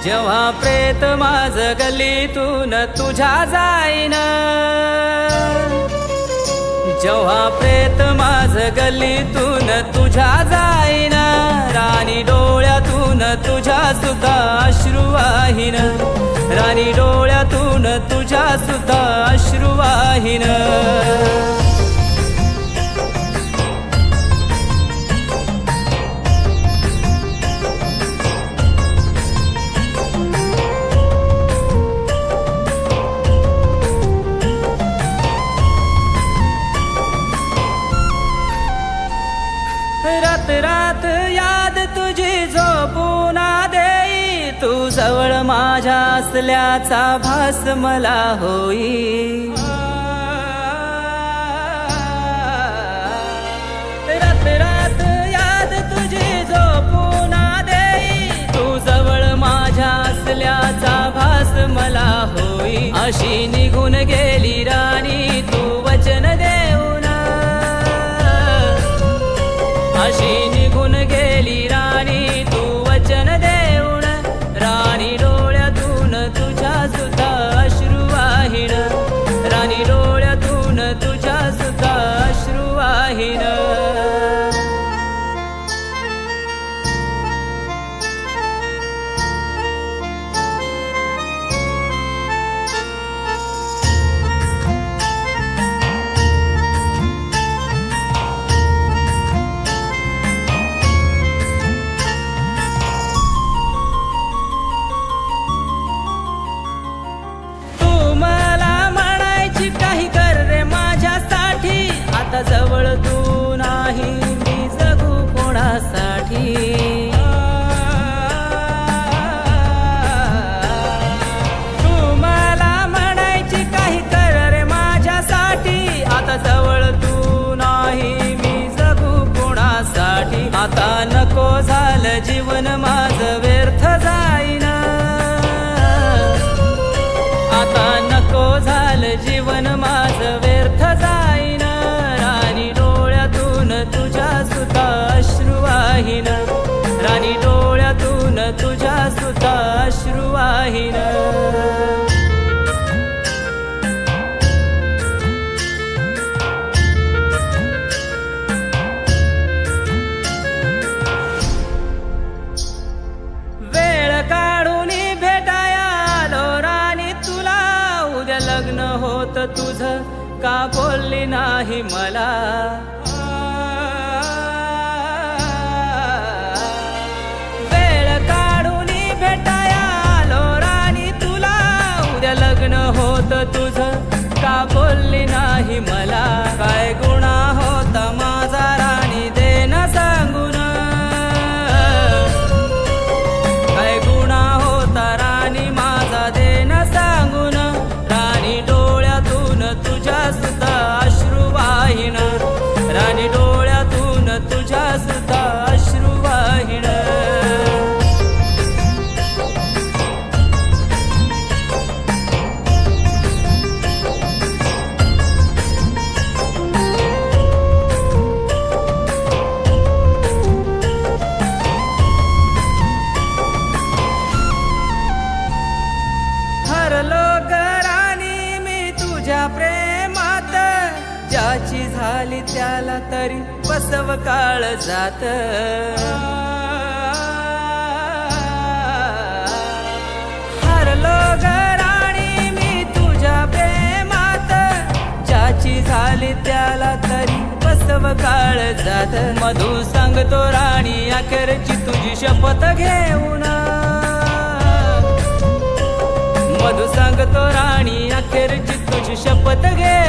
जेव्हा प्रेत माझ गल्लीतून तुझ्या जाईन, जेव्हा प्रेत माझ गल्लीतून तुझ्या जाईन, राणी डोळ्यातून तुझ्या सुद्धा अश्रू वाहीन, राणी डोळ्यातून तुझ्या सुद्धा अश्रू वाहीन. रात रात याद तुझी झोपून देई, तू जवळ माझ्या असल्याचा भास मला होई. रात रात याद तुझी झोपून देई, तू जवळ माझ्या असल्याचा भास मला होई. अशी निघून गेली राणी तू वचन देऊन, अशी निघून गेली राणी तू वचन देऊन, राणी डोळ्यातून तुझ्या सुद्धा अश्रू वाहीन, राणी डोळ्यातून तुझ्या सुद्धा अश्रू वाहीन. आता जवळ तू नाही, मी जगू कोणासाठी. तू मला म्हणायची काही कर रे माझ्यासाठी, आता जवळ तू नाही, मी जगू कोणासाठी. आता नको झालं जीवन माझं व्यर्थ जाईन, आता नको झालं जीवन माझं व्यर्थ जाईन. तुझ्या सुद्धा अश्रू वाहीन, राणी डोळ्यातून तुझ्या सुद्धा अश्रू वाहीन. वेळ काढून भेटाया आलो राणी तुला, उद्या लग्न होत तुझं का बोलली नाही मला. लग्न होत तुझं का बोलली नाही मला. काय गुन्हा होता माझा राणी दे ना सांगून, काय गुन्हा होता राणी माझा दे ना सांगून. राणी डोळ्यातून तुझ्या सुद्धा अश्रू वाहीन, राणी डोळ्यातून तुझ्या सुद्धा अश्रू वाहीन. प्रेमात ज्याची झाली त्याला तरी बसव काळ जात. हरलो ग राणी मी तुझ्या प्रेमात, ज्याची झाली त्याला तरी बसव काळ जात. मधू सांगतो राणी अखेरची तुझी शपथ घेऊन, मधू सांगतो राणी अखेरची तुझी शपथ घे.